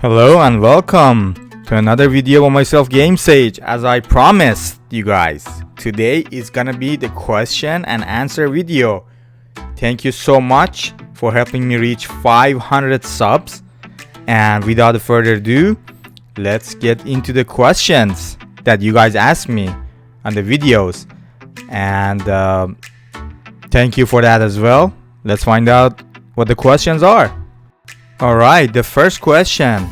Hello and welcome to another video on myself GameSage. As I promised you guys, today is gonna be the question and answer video. Thank you so much for helping me reach 500 subs, and without further ado, let's get into the questions that you guys asked me on the videos, and thank you for that as well. Let's find out what the questions are. Alright, the first question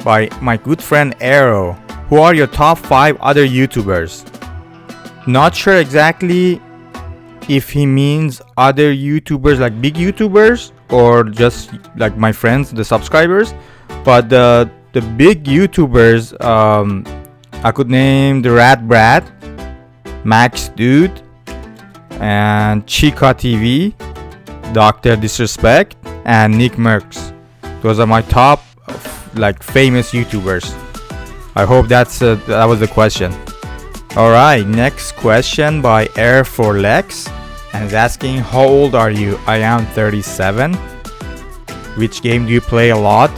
by my good friend Aero. Who are your top 5 other YouTubers? Not sure exactly if he means other YouTubers like big YouTubers or just like my friends, the subscribers. But the big YouTubers, I could name the Rat Brad, Max Dude, and CHEEKYBUTTONZ, Dr. Disrespect, and Nick Merckx. Those are my top like famous YouTubers. I hope that was the question. Alright, next question by Air for Lex, and is asking, how old are you? I am 37. Which game do you play a lot?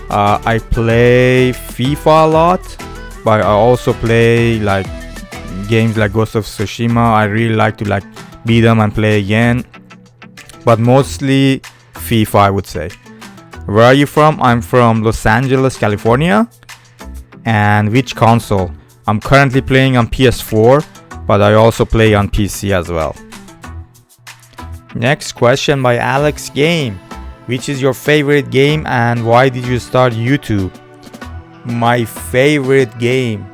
I play FIFA a lot, but I also play like games like Ghost of Tsushima. I really like to beat them and play again, but mostly FIFA, I would say. Where are you from? I'm from Los Angeles, California. And which console? I'm currently playing on PS4, but I also play on PC as well. Next question by Alex Game. Which is your favorite game and why did you start YouTube? My favorite game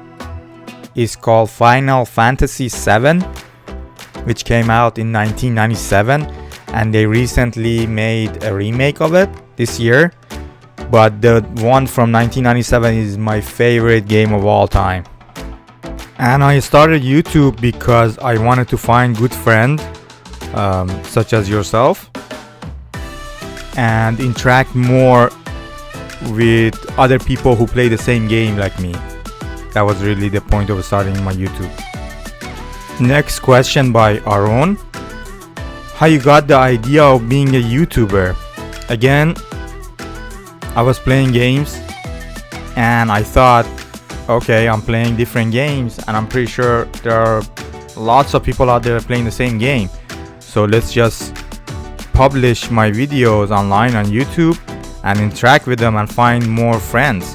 is called Final Fantasy VII, which came out in 1997, and they recently made a remake of it this year, but the one from 1997 is my favorite game of all time. And I started YouTube because I wanted to find good friends such as yourself and interact more with other people who play the same game like me. That was really the point of starting my YouTube. Next question by Arun. How you got the idea of being a YouTuber? Again, I was playing games and I thought, okay, I'm playing different games and I'm pretty sure there are lots of people out there playing the same game. So let's just publish my videos online on YouTube and interact with them and find more friends,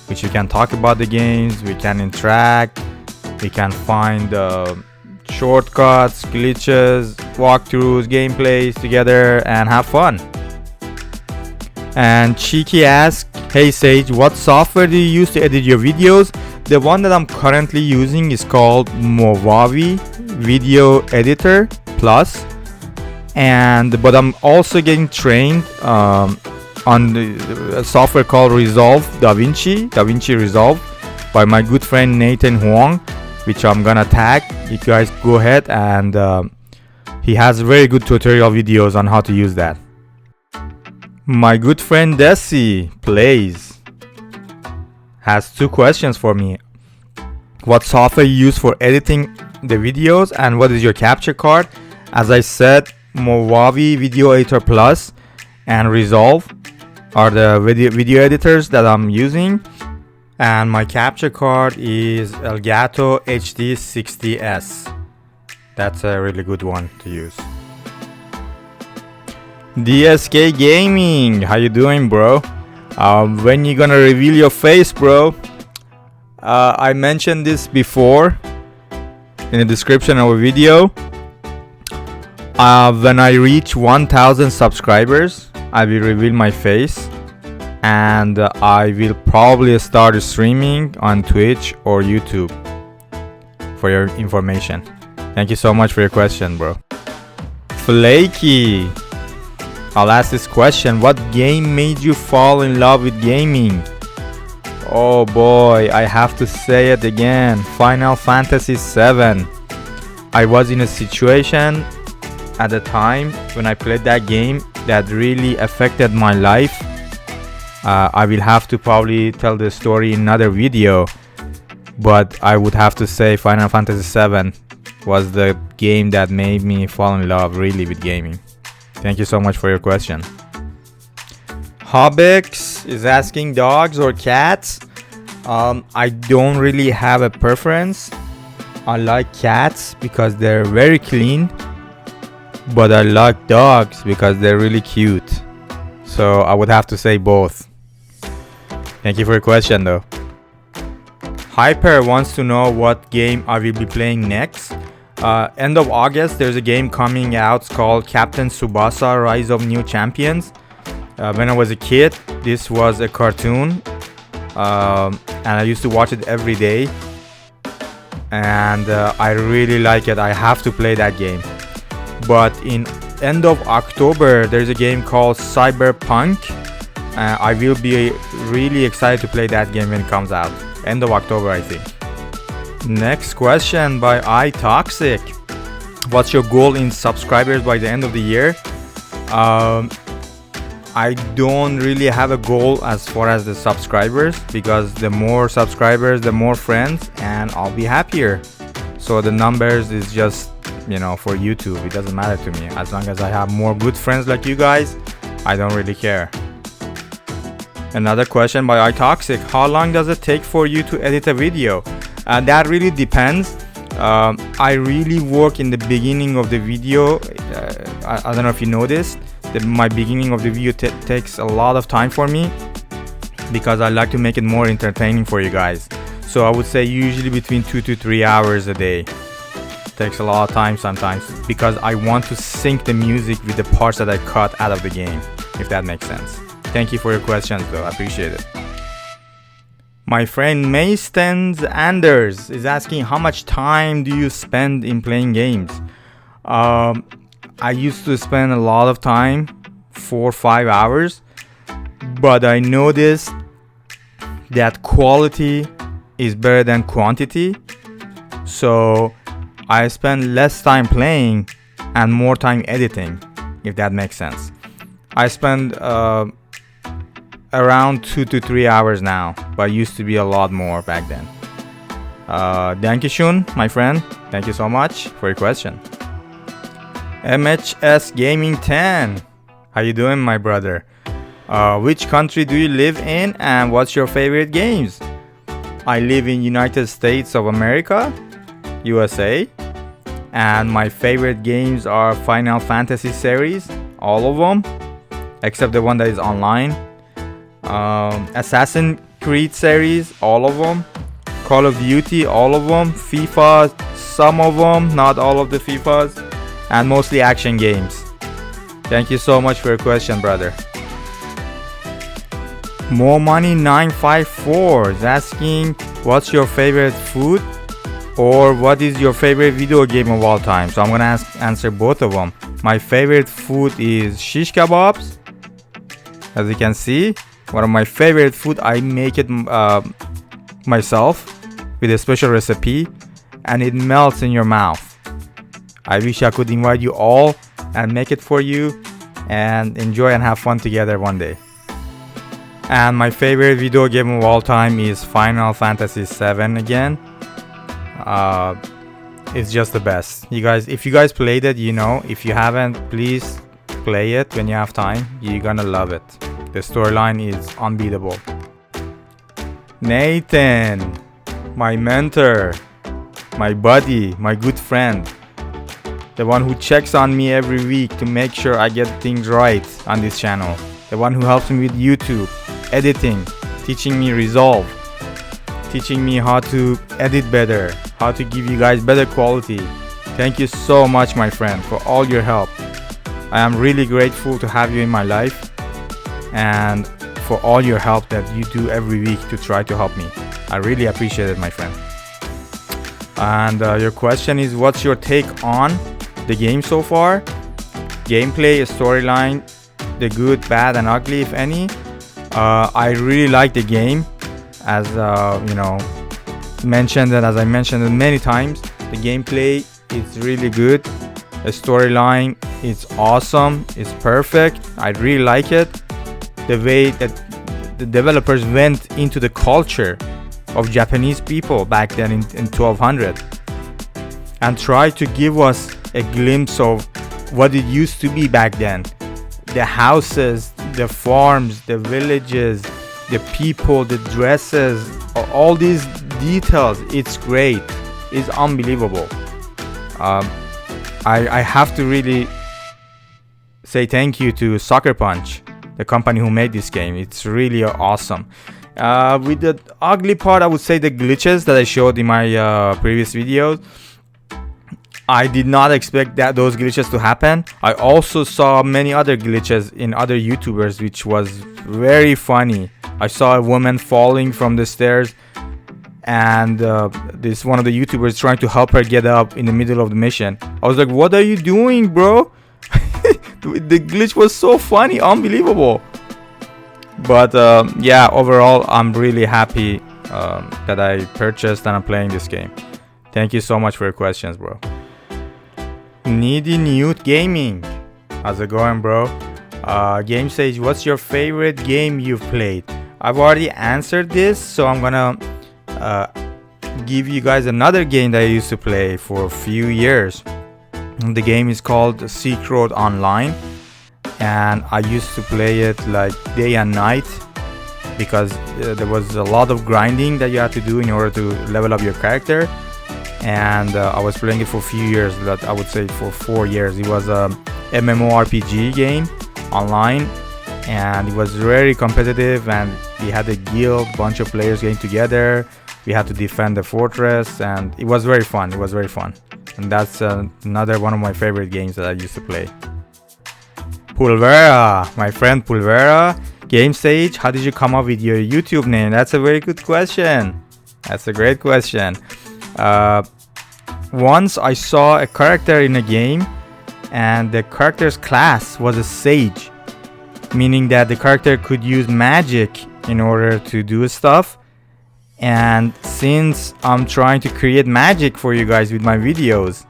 which we can talk about the games, we can interact, we can find shortcuts, glitches, walkthroughs, gameplays together and have fun. And Cheeky asks, hey Sage, what software do you use to edit your videos? The one that I'm currently using is called Movavi Video Editor Plus, but I'm also getting trained on the software called DaVinci Resolve by my good friend NathanHoang, which I'm gonna tag. You guys go ahead, and he has very good tutorial videos on how to use that. My good friend Desi Plays has 2 questions for me. What software you use for editing the videos and what is your capture card? As I said, Movavi Video Editor Plus and Resolve are the video editors that I'm using, and my capture card is Elgato HD60S. That's a really good one to use. DSK Gaming, how you doing, bro? When you gonna reveal your face, bro? I mentioned this before in the description of a video. When I reach 1000 subscribers, I will reveal my face, and I will probably start streaming on Twitch or YouTube. For your information. Thank you so much for your question, bro. Flakey, I'll ask this question. What game made you fall in love with gaming? Oh boy, I have to say it again. Final Fantasy VII. I was in a situation at the time when I played that game that really affected my life. I will have to probably tell the story in another video, but I would have to say Final Fantasy VII was the game that made me fall in love really with gaming. Thank you so much for your question. Hubix Hubix is asking dogs or cats. I don't really have a preference. I like cats because they're very clean, but I like dogs because they're really cute. So I would have to say both. Thank you for your question though. Hyper wants to know what game I will be playing next. End of August, there's a game coming out. It's called Captain Tsubasa Rise of New Champions. When I was a kid, this was a cartoon. And I used to watch it every day. And I really like it. I have to play that game. But in end of October, there's a game called Cyberpunk. I will be really excited to play that game when it comes out. End of October, I think. Next question by iToxic. What's your goal in subscribers by the end of the year? I don't really have a goal as far as the subscribers, because the more subscribers, the more friends, and I'll be happier. So the numbers is just, you know, for YouTube. It doesn't matter to me. As long as I have more good friends like you guys, I don't really care. Another question by iToxic. How long does it take for you to edit a video? That really depends. I really work in the beginning of the video. I don't know if you noticed. My beginning of the video takes a lot of time for me because I like to make it more entertaining for you guys. So I would say usually between 2 to 3 hours a day. Takes a lot of time sometimes because I want to sync the music with the parts that I cut out of the game, if that makes sense. Thank you for your questions though, I appreciate it. My friend Meystens Anders is asking, how much time do you spend in playing games? I used to spend a lot of time, 4 or 5 hours, but I noticed that quality is better than quantity. So I spend less time playing and more time editing, if that makes sense. I spend around 2 to 3 hours now, but used to be a lot more back then. Thank you, Shun, my friend. Thank you so much for your question. MHS Gaming10, how you doing, my brother? Which country do you live in and what's your favorite games? I live in United States of America, USA, and my favorite games are Final Fantasy series, all of them, except the one that is online. Assassin's Creed series, all of them. Call of Duty, all of them. FIFA, some of them, not all of the FIFAs. And mostly action games. Thank you so much for your question, brother. More Money 954 is asking, what's your favorite food or what is your favorite video game of all time? So I'm gonna answer both of them. My favorite food is shish kebabs. As you can see, one of my favorite food. I make it myself with a special recipe, and it melts in your mouth. I wish I could invite you all and make it for you and enjoy and have fun together one day. And my favorite video game of all time is Final Fantasy 7 again. It's just the best. You guys, if you guys played it, you know. If you haven't, please play it when you have time. You're gonna love it. The storyline is unbeatable. Nathan, my mentor, my buddy, my good friend, the one who checks on me every week to make sure I get things right on this channel, the one who helps me with YouTube, editing, teaching me Resolve, teaching me how to edit better, how to give you guys better quality. Thank you so much, my friend, for all your help. I am really grateful to have you in my life and for all your help that you do every week to try to help me. I really appreciate it, my friend. And your question is, what's your take on the game so far? Gameplay, storyline, the good, bad, and ugly, if any. I really like the game. As you know, mentioned, and as I mentioned it many times, the gameplay is really good. The storyline is awesome. It's perfect. I really like it. The way that the developers went into the culture of Japanese people back then in 1200 and tried to give us a glimpse of what it used to be back then. The houses, the farms, the villages, the people, the dresses, all these details. It's great. It's unbelievable. I have to really say thank you to Sucker Punch, the company who made this game. It's really awesome. With the ugly part, I would say the glitches that I showed in my previous videos. I did not expect those glitches to happen. I also saw many other glitches in other YouTubers, which was very funny. I saw a woman falling from the stairs, and this one of the YouTubers trying to help her get up in the middle of the mission. I was like, what are you doing, bro? The glitch was so funny, unbelievable. But yeah, overall I'm really happy that I purchased and I'm playing this game. Thank you so much for your questions, bro. needynewt Gaming, how's it going, bro? Game Sage, what's your favorite game you've played? I've already answered this, so I'm gonna give you guys another game that I used to play for a few years. The game is called Silk Road Online, and I used to play it like day and night because there was a lot of grinding that you had to do in order to level up your character. And I was playing it for a few years, I would say for 4 years. It was a MMORPG game online, and it was very competitive, and we had a guild, bunch of players getting together. We had to defend the fortress, and it was very fun. And that's another one of my favorite games that I used to play. Pulvra, my friend Pulvra. Game Sage, how did you come up with your YouTube name? That's a very good question. That's a great question. Once I saw a character in a game, and the character's class was a sage, meaning that the character could use magic in order to do stuff. And since I'm trying to create magic for you guys with my videos,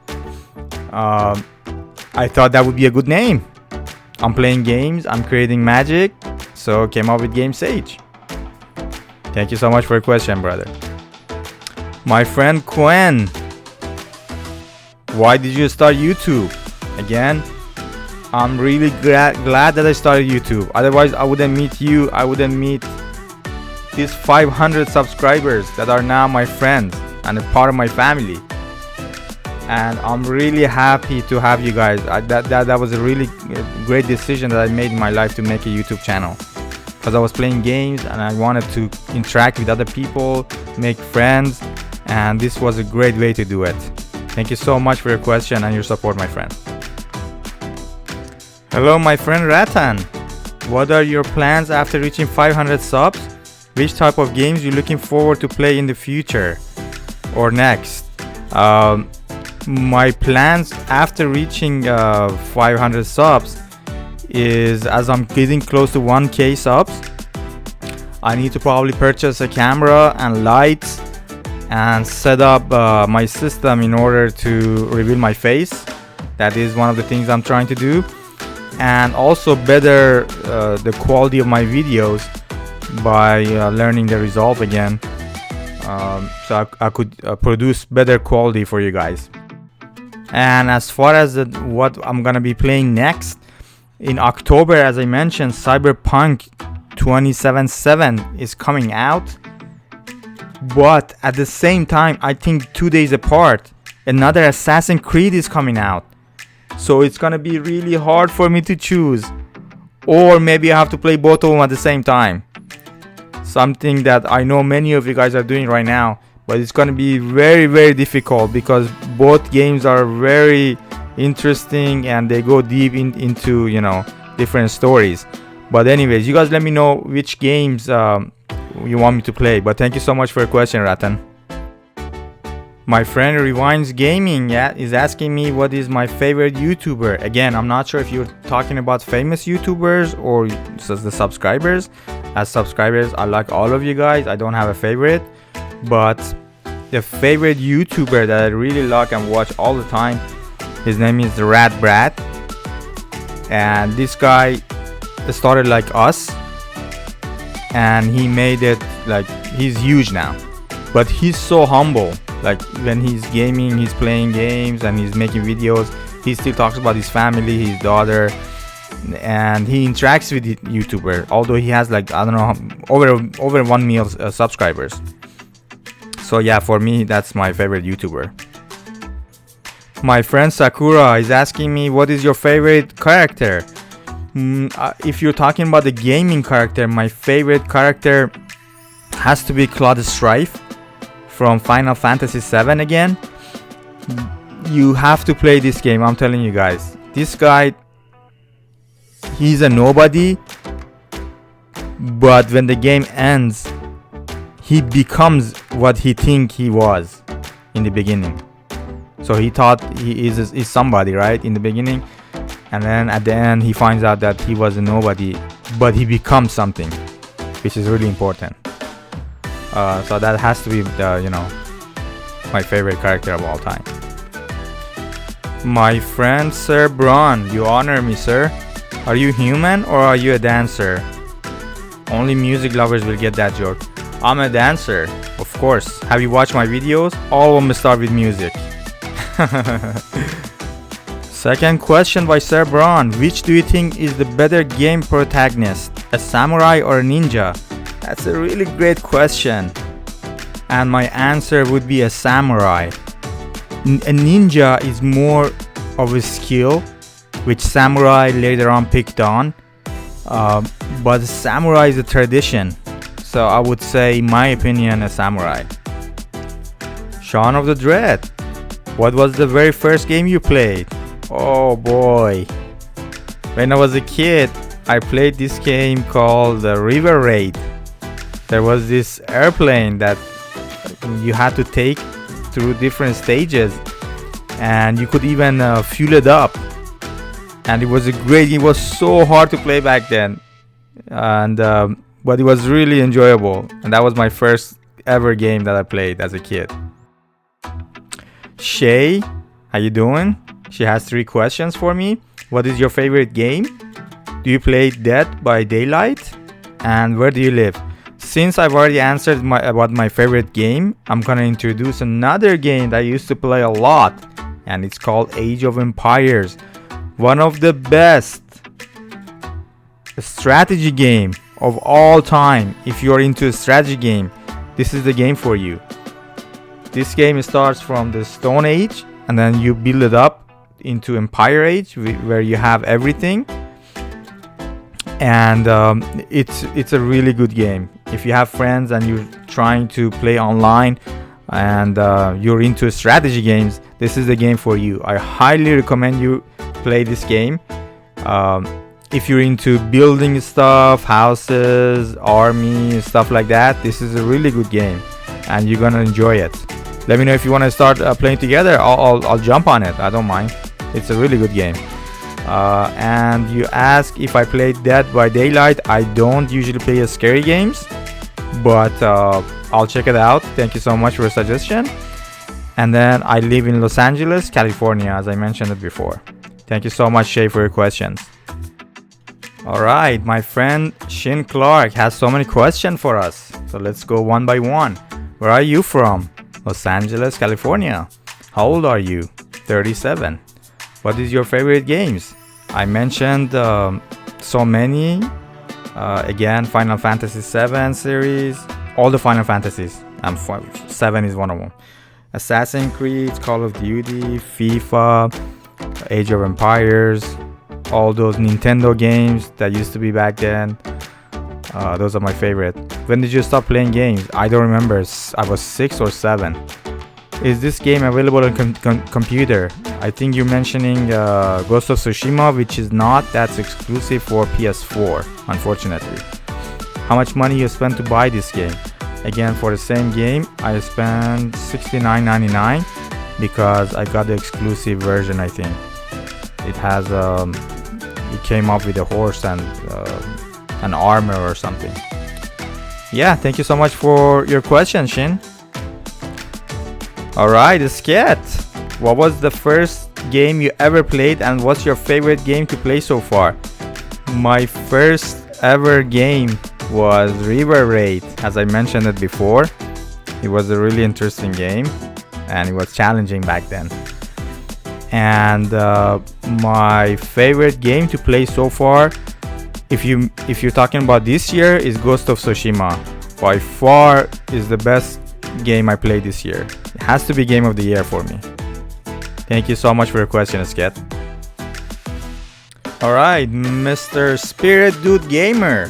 I thought that would be a good name. I'm playing games, I'm creating magic, so came up with Game Sage. Thank you so much for your question, brother. My friend Quen, why did you start YouTube? Again, I'm really glad that I started YouTube. Otherwise, I wouldn't meet you. I wouldn't meet these 500 subscribers that are now my friends and a part of my family. And I'm really happy to have you guys. That was a really great decision that I made in my life to make a YouTube channel, because I was playing games and I wanted to interact with other people, make friends, and this was a great way to do it. Thank you so much for your question and your support, my friend. Hello, my friend Ratan. What are your plans after reaching 500 subs? Which type of games you looking forward to play in the future or next? My plans after reaching 500 subs is, as I'm getting close to 1k subs, I need to probably purchase a camera and lights and set up my system in order to reveal my face. That is one of the things I'm trying to do, and also better the quality of my videos by learning the resolve again, so I could produce better quality for you guys. And as far as what I'm gonna be playing next, in October, as I mentioned, Cyberpunk 2077 is coming out. But at the same time, I think 2 days apart, another Assassin's Creed is coming out. So it's gonna be really hard for me to choose, or maybe I have to play both of them at the same time. Something that I know many of you guys are doing right now, but it's gonna be very, very difficult because both games are very interesting and they go deep into, you know, different stories. But anyways, you guys let me know which games you want me to play. But thank you so much for your question, Ratan. My friend RewindsGaming is asking me what is my favorite YouTuber. Again, I'm not sure if you're talking about famous YouTubers or the subscribers. As subscribers, I like all of you guys. I don't have a favorite, but the favorite YouTuber that I really like and watch all the time, his name is Brat, and this guy started like us, and he made it like he's huge now, but he's so humble. Like when he's gaming, he's playing games and he's making videos, he still talks about his family, his daughter, and he interacts with the YouTuber, although he has like, I don't know, over 1 million subscribers. So yeah, for me, that's my favorite YouTuber. My friend Sakura is asking me, what is your favorite character? If you're talking about the gaming character, my favorite character has to be Claude Strife from Final Fantasy VII again. You have to play this game, I'm telling you guys. This guy, he's a nobody, but when the game ends, he becomes what he think he was in the beginning. So he thought he is somebody, right, in the beginning, and then at the end he finds out that he was a nobody, but he becomes something, which is really important. So that has to be the, you know, my favorite character of all time. My friend Sir Bronn, you honor me, sir. Are you human or are you a dancer? Only music lovers will get that joke. I'm a dancer, of course. Have you watched my videos? All of them start with music. Second question by Sir Bronn. Which do you think is the better game protagonist? A samurai or a ninja? That's a really great question. And my answer would be a samurai. A ninja is more of a skill, which samurai later on picked on. But samurai is a tradition. So I would say, in my opinion, a samurai. Shaun of the Dread. What was the very first game you played? Oh boy. When I was a kid, I played this game called River Raid. There was this airplane that you had to take through different stages, and you could even fuel it up. And it was it was so hard to play back then, and but it was really enjoyable, and that was my first ever game that I played as a kid. Shay, how you doing? She has 3 questions for me. What is your favorite game? Do you play Dead by Daylight? And where do you live? Since I've already answered about my favorite game, I'm gonna introduce another game that I used to play a lot, and it's called Age of Empires. One of the best strategy game of all time. If you're into a strategy game, this is the game for you. This game starts from the Stone Age, and then you build it up into Empire Age, where you have everything. And it's a really good game. If you have friends and you're trying to play online and you're into strategy games, this is the game for you. I highly recommend you play this game. If you're into building stuff, houses, army, stuff like that, this is a really good game and you're gonna enjoy it. Let me know if you want to start playing together. I'll jump on it. I don't mind. It's a really good game. And you ask if I play Dead by Daylight. I don't usually play scary games, but I'll check it out. Thank you so much for a suggestion. And then I live in Los Angeles, California, as I mentioned it before. Thank you so much, Shay, for your questions. Alright, my friend Shin Clark has so many questions for us. So let's go one by one. Where are you from? Los Angeles, California. How old are you? 37. What is your favorite games? I mentioned so many. Again, Final Fantasy VII series. All the Final Fantasies. 7 is one of them. Assassin's Creed, Call of Duty, FIFA, Age of Empires. All those Nintendo games that used to be back then. Those are my favorite. When did you stop playing games? I don't remember. I was 6 or 7. Is this game available on computer? I think you're mentioning Ghost of Tsushima, which is not. That's exclusive for PS4, unfortunately. How much money you spent to buy this game? Again, for the same game, I spent $69.99 because I got the exclusive version. I think it has it came up with a horse and an armor or something. Yeah, thank you so much for your question, Shin. Alright, Sket, what was the first game you ever played and what's your favorite game to play so far? My first ever game was River Raid. As I mentioned it before, it was a really interesting game and it was challenging back then. And my favorite game to play so far, if you're talking about this year, is Ghost of Tsushima. By far is the best game I played this year. It has to be game of the year for me. Thank you so much for your question, Sket. Alright, Mr. Spirit Dude Gamer,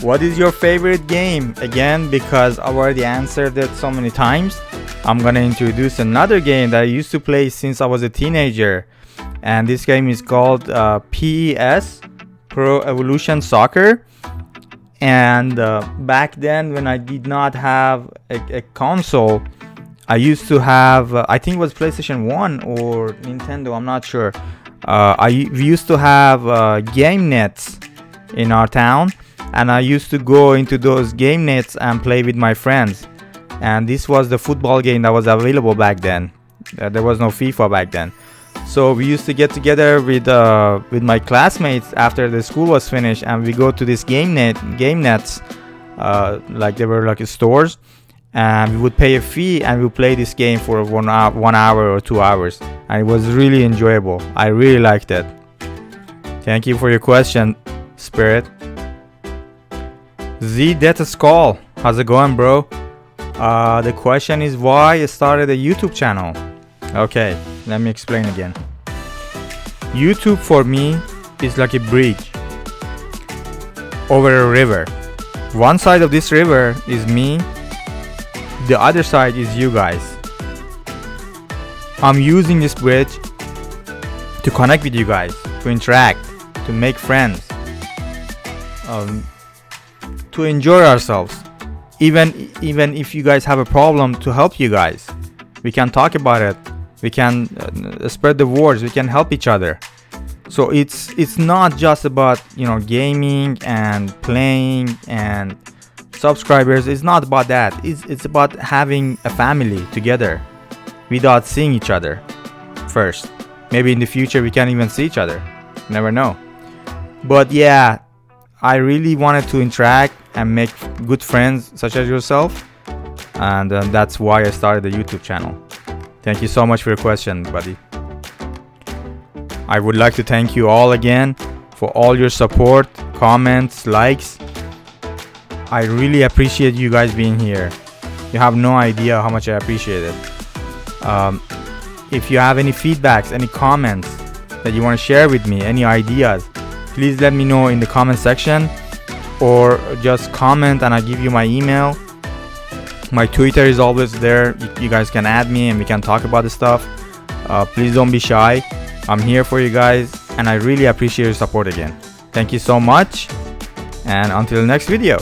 what is your favorite game? Again, because I've already answered it so many times, I'm gonna introduce another game that I used to play since I was a teenager. And this game is called PES, Pro Evolution Soccer. And back then, when I did not have a console, I used to have, I think it was PlayStation 1 or Nintendo, I'm not sure. We used to have game nets in our town, and I used to go into those game nets and play with my friends. And this was the football game that was available back then. There was no FIFA back then. So we used to get together with my classmates after the school was finished, and we go to this game nets, like they were like stores, and we would pay a fee and we would play this game for 1 hour or 2 hours, and it was really enjoyable. I really liked it. Thank you for your question, Spirit. Z Death Skull, how's it going, bro? The question is why I started a YouTube channel. Okay, let me explain again. YouTube for me is like a bridge over a river. One side of this river is me, the other side is you guys. I'm using this bridge to connect with you guys, to interact, to make friends, to enjoy ourselves. Even if you guys have a problem, to help you guys. We can talk about it. We can spread the words. We can help each other. So it's not just about, you know, gaming and playing and subscribers. It's not about that. It's about having a family together without seeing each other first. Maybe in the future we can't even see each other. Never know. But yeah, I really wanted to interact and make good friends such as yourself, and that's why I started the YouTube channel. Thank you so much for your question, buddy. I would like to thank you all again for all your support, comments, likes. I really appreciate you guys being here. You have no idea how much I appreciate it. If you have any feedbacks, any comments that you want to share with me, any ideas, please let me know in the comment section, or just comment and I'll give you my email. My Twitter is always there. You guys can add me and we can talk about the stuff. Please don't be shy. I'm here for you guys, and I really appreciate your support again. Thank you so much, and until next video.